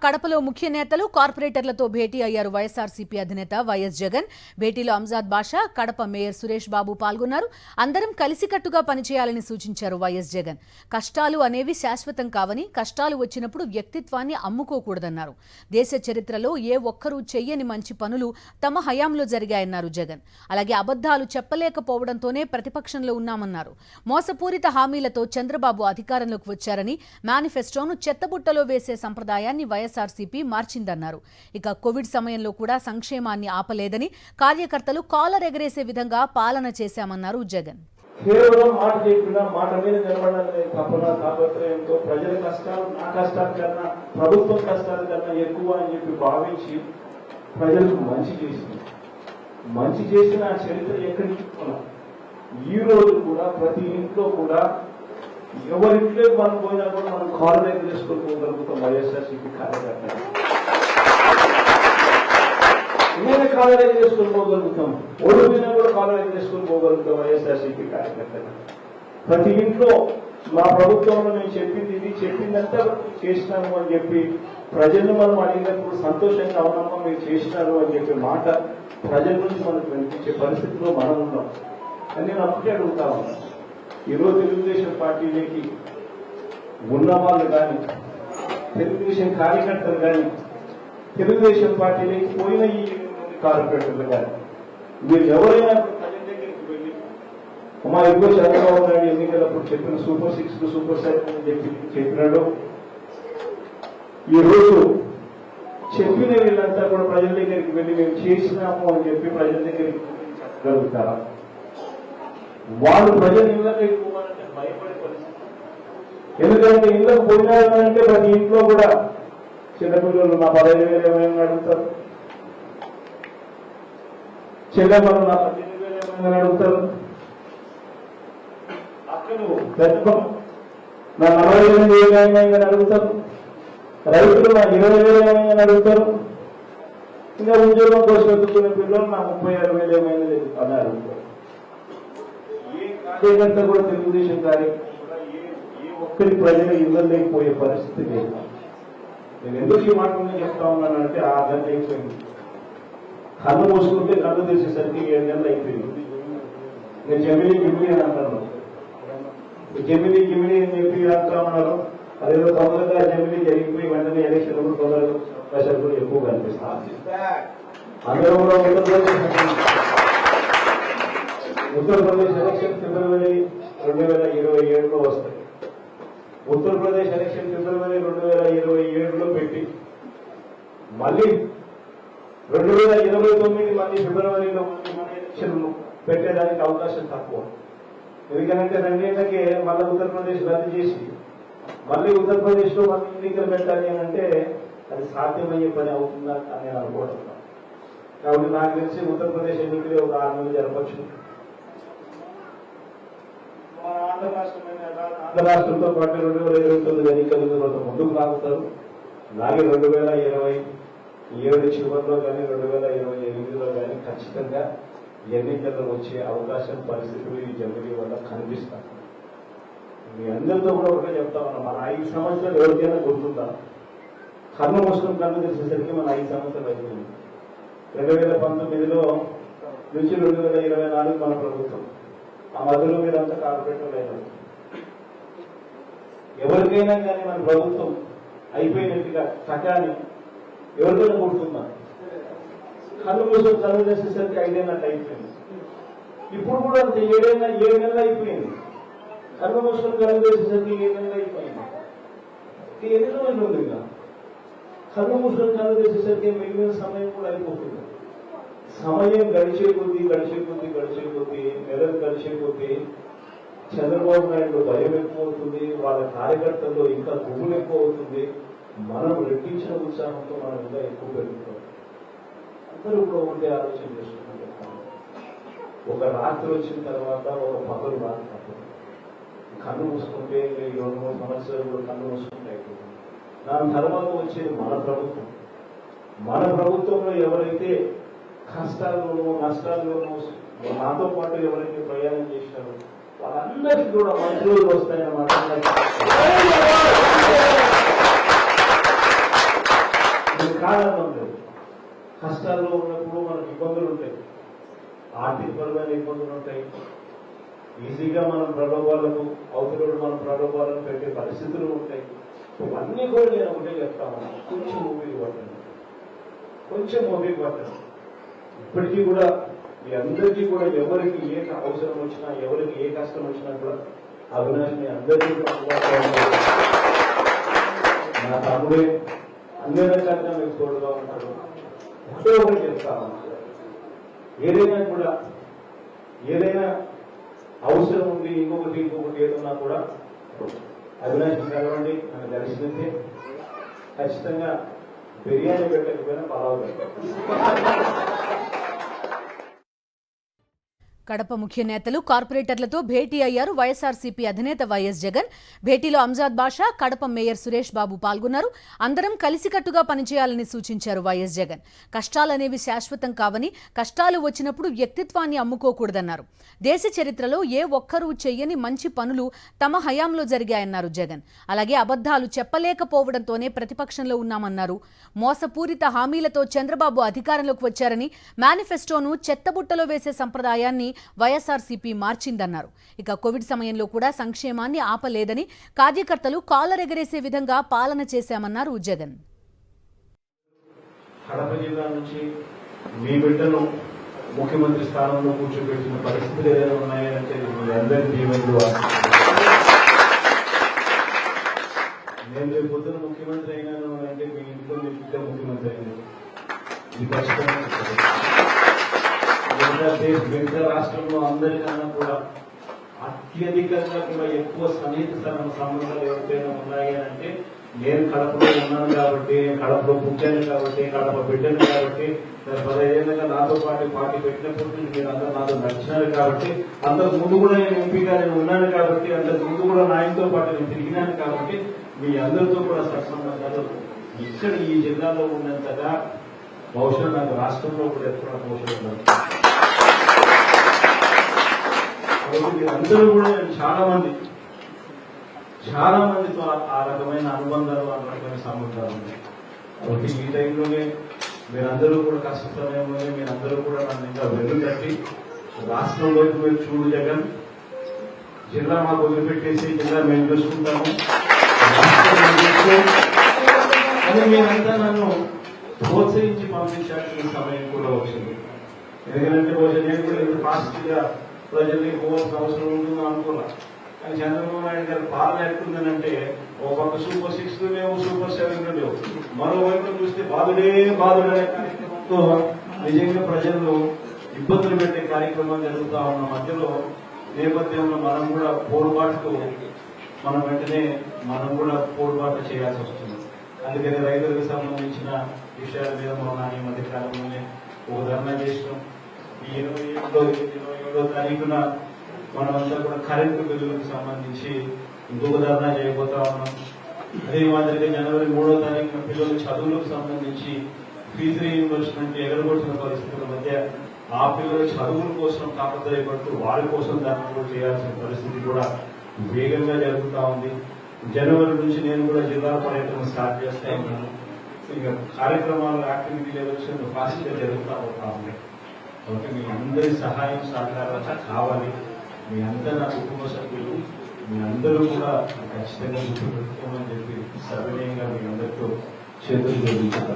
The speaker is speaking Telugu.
కడపలో ముఖ్య నేతలు కార్పొరేటర్లతో భేటీ అయ్యారు వైఎస్ఆర్సీపీ అధినేత వైఎస్ జగన్. భేటీలో అంజాద్ బాషా, కడప మేయర్ సురేష్ బాబు పాల్గొన్నారు. అందరం కలిసికట్టుగా పనిచేయాలని సూచించారు వైఎస్ జగన్. కష్టాలు అనేవి శాశ్వతం కావని, కష్టాలు వచ్చినప్పుడు వ్యక్తిత్వాన్ని అమ్ముకోకూడదన్నారు. దేశ చరిత్రలో ఏ ఒక్కరూ చెయ్యని మంచి పనులు తమ హయాంలో జరిగాయన్నారు జగన్. అలాగే అబద్ధాలు చెప్పలేకపోవడంతోనే ప్రతిపక్షంలో ఉన్నామన్నారు. మోసపూరిత హామీలతో చంద్రబాబు అధికారంలోకి వచ్చారని, మేనిఫెస్టోను చెత్తబుట్టలో వేసే సంప్రదాయాన్ని వైఎస్ఆర్సీపీ మార్చిందన్నారు. ఇక కోవిడ్ సమయంలో కూడా సంక్షేమాన్ని ఆపలేదని, కార్యకర్తలు కాలర్ ఎగరేసే విధంగా పాలన చేశామన్నారు జగన్. కేవలం మాట చెప్పినా మాట మీద నిలబడాలనే తపన తాపత్రయంతో ప్రజల కష్టాలు నా కష్టాల కన్నా ప్రభుత్వం కష్టాల కన్నా ఎక్కువ అని చెప్పి భావించి ప్రజలకు మంచి చేసిన ఆ చరిత్ర ఎక్కడికి ఈ రోజు కూడా ప్రతి ఇంట్లో కూడా ఎవరింట్లో మనం పోయినా కూడా మనం కాలరైజ్ చేసుకోగలుగుతాం. వైఎస్ఆర్సీపీ కార్యకర్తలు నేనే కాలరైజ్ చేసుకుని పోగలుగుతాం. ఓడిపోయినా కూడా కాలరైజ్ చేసుకుని పోగలుగుతాం. వైఎస్ఆర్సీపీ కార్యకర్తలు ప్రతి ఇంట్లో మా ప్రభుత్వంలో మేము చెప్పింది ఇది, చెప్పిందంతా చేసినాము అని చెప్పి ప్రజలను మనం అడిగినప్పుడు సంతోషంగా ఉన్నామా మీరు చేసినారు అని చెప్పే మాట ప్రజల నుంచి మనకు వినిపించే పరిస్థితిలో మనం ఉన్నాం అని నేను అప్పటికే అడుగుతా ఉన్నాను. ఈరోజు తెలుగుదేశం పార్టీలోకి ఉన్న వాళ్ళు కానీ, తెలుగుదేశం కార్యకర్తలు కానీ, తెలుగుదేశం పార్టీలోకి పోయిన ఈ కార్పొరేటర్లు కానీ, మీరు ఎవరైనా ప్రజల దగ్గరికి వెళ్ళి అమ్మా ఎక్కువ చంద్రబాబు నాయుడు ఎన్నికలప్పుడు చెప్పిన సూపర్ 6 సూపర్ 7 అని చెప్పినాడు. ఈరోజు చెప్పిన వీళ్ళంతా కూడా ప్రజల దగ్గరికి వెళ్ళి మేము చేసినాము అని చెప్పి ప్రజల దగ్గరికి జరుగుతారా? వాళ్ళు ప్రజలు ఇళ్ళకి పోవాలంటే భయపడే పరిస్థితి. ఎందుకంటే ఇళ్ళకు పోయినారంటే ప్రతి ఇంట్లో కూడా చిన్నపిల్లలు నా 15,000 ఏమైనా అడుగుతారు, చిన్నపిల్లలు నా 18,000 ఏమైనా అడుగుతారు, అక్కలు పెద్ద నా 48,000 ఏమైనా అడుగుతారు, రైతులు నా 20,000 ఏమైనా అడుగుతారు, ఇంకా ఉద్యోగం కోసం ఎత్తుకునే పిల్లలు నా 36,000 ఏమైనా లేదు అని అడుగుతారు. కార్యకర్త కూడా తెలుగుదేశం కార్యకర్త కూడా ఏ ఒక్కరి ప్రజలు ఇవ్వలేకపోయే పరిస్థితి లేదు. నేను ఎందుకు ఈ మాటలు చెప్తా ఉన్నానంటే 6 గంటలు అయిపోయింది. కళ్ళు మూసుకుంటే కళ్ళు తెచ్చేసరికి 7 గంటలు అయిపోయింది. నేను జమిలీ అని అంటాను. జమిలీ అని చెప్పి అంటా ఉన్నారు. అదేదో తొందరగా జమిలీ జరిగిపోయి వెంటనే ఎలక్షన్ కూడా తొందరగా ప్రజలు కూడా ఎక్కువ కనిపిస్తాను. అందరూ కూడా ఉత్తరప్రదేశ్ ఎలక్షన్ ఫిబ్రవరి 2027లో వస్తాయి. ఉత్తరప్రదేశ్ ఎలక్షన్ ఫిబ్రవరి 2027లో పెట్టి మళ్ళీ 2029 మళ్ళీ ఫిబ్రవరిలో మన ఎలక్షన్ పెట్టేదానికి అవకాశం తక్కువ. ఎందుకంటే 2 ఏళ్లకే మళ్ళీ ఉత్తరప్రదేశ్ రద్దు చేసి మళ్ళీ ఉత్తరప్రదేశ్ లో మళ్ళీ ఎన్నికలు పెట్టాలి అని అంటే అది సాధ్యమయ్యే పని అవుతుందా అని నేను అనుకుంటున్నాను. కాబట్టి నాకు తెలిసి ఉత్తరప్రదేశ్ ఎన్నికలు ఒక 6 నెలలు జరపచ్చు. ఆంధ్ర రాష్ట్రంతో పాటు 2029 ఎన్నికలు ముందుకు సాగుతారు. అలాగే 2027 చివరిలో కానీ 2028లో కానీ ఖచ్చితంగా ఎన్నికల్లో వచ్చే అవకాశం పరిస్థితులు ఈ జమిలీ వల్ల కనిపిస్తాయి. మీ అందరితో కూడా ఒకటే చెప్తా ఉన్నా, మన 5 సంవత్సరాలు ఎవరికైనా గుర్తుందా? కన్ను మూసుకుని కన్ను తెచ్చేసరికి మన 5 సంవత్సరాలు అయిపోయింది. 2019లో నుంచి 2024 మన ప్రభుత్వం. ఆ మధ్యలో మీరంతా కార్పొరేటర్ అయినారు. ఎవరికైనా కానీ మన ప్రభుత్వం అయిపోయినట్టుగా చట్టాన్ని ఎవరికైనా గుర్తుందా? కళ్ళు మూసుకొని కళ్ళు చేసేసరికి 5 ఏళ్ళ అయిపోయింది. ఇప్పుడు కూడా అంతే 7 నెలలు అయిపోయింది. కళ్ళు మూసుకొని కళ్ళు చేసేసరికి 7 నెలలు అయిపోయింది. ఎన్ని రోజులు ఉంది ఇంకా? కళ్ళు మూసుకొని కళ్ళు చేసేసరికి మిగిలిన సమయం కూడా అయిపోతుంది. సమయం గడిచే కొద్దీ నెలలు గడిచే కొద్దీ చంద్రబాబు నాయుడు భయం ఎక్కువ అవుతుంది, వాళ్ళ కార్యకర్తల్లో ఇంకా గుమ్ములు ఎక్కువ అవుతుంది. మనం రెట్టించిన ఉత్సాహంతో మనం ఇంకా ఎక్కువ పెరుగుతాం. అందరూ కూడా ఉండే ఆలోచన చేసుకుంటాం. ఒక రాత్రి వచ్చిన తర్వాత ఒక పగలు రాత్రి కన్ను మూసుకుంటే 2-3 సంవత్సరాలు కూడా కన్ను మూసుకుంటే అయిపోతుంది. దాని తర్వాత వచ్చేది మన ప్రభుత్వం. మన ప్రభుత్వంలో ఎవరైతే కష్టాల్లోనూ నష్టాల్లోనూ నాతో పాటు ఎవరైతే ప్రయాణం చేసినారో వాళ్ళందరికీ కూడా మంచి రోజులు వస్తాయన్నమాట. ఇది కారణం లేదు. కష్టాల్లో ఉన్నప్పుడు మనకు ఇబ్బందులు ఉంటాయి, ఆర్థికపరమైన ఇబ్బందులు ఉంటాయి. ఈజీగా మనం ప్రలోభాలకు అవతల మనం ప్రలోభాలను పెట్టే పరిస్థితులు ఉంటాయి. ఇవన్నీ కూడా నేను ఒకటే చెప్తాను, కొంచెం ఓపిక పట్టండి, కొంచెం ఓపిక పట్టండి. ఇప్పటికీ కూడా మీ అందరికీ కూడా ఎవరికి ఏ అవసరం వచ్చినా, ఎవరికి ఏ కష్టం వచ్చినా కూడా అవినాష్ మీ అందరికీ కూడా నా తమ్ముడే అన్ని రకాలుగా మీకు తోడుగా ఉంటాడు. ఒకటే ఒకటి చెప్తాను, ఏదైనా అవసరం ఉంది, ఇంకొకటి ఏదన్నా కూడా అవినాష్ కలవండి. నన్ను కలిసినట్టే ఖచ్చితంగా బిర్యానీ పెట్టకపోయినా పలావ్ పెట్టాలి. కడప ముఖ్య నేతలు కార్పొరేటర్లతో భేటీ అయ్యారు వైఎస్ఆర్సీపీ అధినేత వైఎస్ జగన్. భేటీలో అంజాద్ బాషా, కడప మేయర్ సురేష్ బాబు పాల్గొన్నారు. అందరం కలిసికట్టుగా పనిచేయాలని సూచించారు వైఎస్ జగన్. కష్టాలనేవి శాశ్వతం కావని, కష్టాలు వచ్చినప్పుడు వ్యక్తిత్వాన్ని అమ్ముకోకూడదన్నారు. దేశ చరిత్రలో ఏ ఒక్కరూ చెయ్యని మంచి పనులు తమ హయాంలో జరిగాయన్నారు జగన్. అలాగే అబద్ధాలు చెప్పలేకపోవడంతోనే ప్రతిపక్షంలో ఉన్నామన్నారు. మోసపూరిత హామీలతో చంద్రబాబు అధికారంలోకి వచ్చారని, మేనిఫెస్టోను చెత్తబుట్టలో వేసే సంప్రదాయాన్ని వైఎస్ఆర్సీపీ మార్చిందన్నారు. ఇక కోవిడ్ సమయంలో కూడా సంక్షేమాన్ని ఆపలేదని, కార్యకర్తలు కాలర్ ఎగరేసే విధంగా పాలన చేశామన్నారు జగన్. కడప జిల్లా నుంచి మీ బిడ్డను ముఖ్యమంత్రి స్థానంలో కూర్చోబెట్టిన పరిస్థితులు ఏదైనా ఉన్నాయంటే మీ అందరి దీవెనలు. నేను రేపు పొద్దున ముఖ్యమంత్రి అయినాను అంటే మీ ఇంట్లో మీ బిడ్డ ముఖ్యమంత్రి అయినాను. ఇది ఖచ్చితంగా మిగతా రాష్ట్రంలో అందరికన్నా కూడా అత్యధికంగా కూడా ఎక్కువ సన్నిహిత సంబంధాలు ఎవరికైనా ఉన్నాయి అంటే నేను కడపలో ఉన్నాను కాబట్టి, నేను కడపలో పుట్టాను కాబట్టి, కడప బిడ్డను కాబట్టి, 15 ఏళ్ళగా నాతో పార్టీ పెట్టినప్పటి నుంచి మీరు అందరూ నాతో నడిచినారు కాబట్టి, అంతకు ముందు కూడా నేను ఎంపీగా నేను ఉన్నాను కాబట్టి, అంతకు ముందు కూడా నాయనతో పాటు నేను తిరిగినాను కాబట్టి, మీ అందరితో కూడా సత్సంబంధాలు ఇక్కడ ఈ జిల్లాలో ఉన్నంతగా బహుశా నాకు రాష్ట్రంలో కూడా ఎక్కడ బహుశా ఉండదు. అందరూ కూడా చాలా మందితో ఆ రకమైన అనుబంధాలు, ఆ రకమైన సంబంధాలు ఉన్నాయి. కాబట్టి ఈ టైంలోనే మీరందరూ కూడా కష్ట సమయంలోనే మీరందరూ కూడా నన్ను ఇంకా వెన్నుతట్టి రాష్ట్రంలోకి మీరు చూడు జగన్, జిల్లా మాకు వదిలిపెట్టేసి జిల్లా మేము చూసుకుంటాము అని మీరంతా నన్ను ప్రోత్సహించి పంపించాల్సిన సమయం కూడా వచ్చింది. ఎందుకంటే నేను కూడా ఇంత ఫాస్ట్ గా ప్రజల్ని పోవాల్సిన అవసరం ఉంటుందో అనుకున్నా. కానీ చంద్రబాబు నాయుడు గారు పాలన ఎట్టుందనంటే ఒక పక్క సూపర్ 6 లేవు, సూపర్ 7 లేవు, మరోవైపు చూస్తే బాధుడే అనే కార్యక్రమంతో నిజంగా ప్రజలను ఇబ్బందులు పెట్టే కార్యక్రమం జరుగుతా ఉన్న నేపథ్యంలో మనం కూడా పోరుబాటుకు మనం కూడా పోరుబాటు చేయాల్సి వస్తుంది. అందుకని రైతులకు సంబంధించిన విషయాల మీద మనం ఈ మధ్య కాలంలోనే ఒక ధర్నా చేసినాం. ఈ 27వ తారీఖున మనమంతా కూడా కరెంటు బిల్లులకు సంబంధించి ఇంకొక ధర్నా చేయబోతా ఉన్నాం. అదే మాదిరిగా జనవరి 3వ తారీఖున పిల్లల చదువులకు సంబంధించి ఫీజు రీఇంబర్స్మెంట్ ఎగరగొట్టిన పరిస్థితుల మధ్య ఆ పిల్లల చదువుల కోసం తాపత్రయపడుతూ వారి కోసం ధర్నాలు చేయాల్సిన పరిస్థితి కూడా వేగంగా జరుగుతూ ఉంది. జనవరి నుంచి నేను కూడా జిల్లా పర్యటన స్టార్ట్ చేస్తా ఉన్నాను. ఇంకా కార్యక్రమాలు యాక్టివిటీ లెవెల్స్ ఫాస్ట్ గా జరుగుతూ పోతా ఉన్నాయి. కాబట్టి మీ అందరి సహాయం సహకారాలు కావాలి. మీ అందరూ నా కుటుంబ సభ్యులు, మీ అందరూ కూడా ఖచ్చితంగా గుర్తుపెట్టుకోమని చెప్పి సవినయంగా మీ అందరితో చేతులు జోడించారు.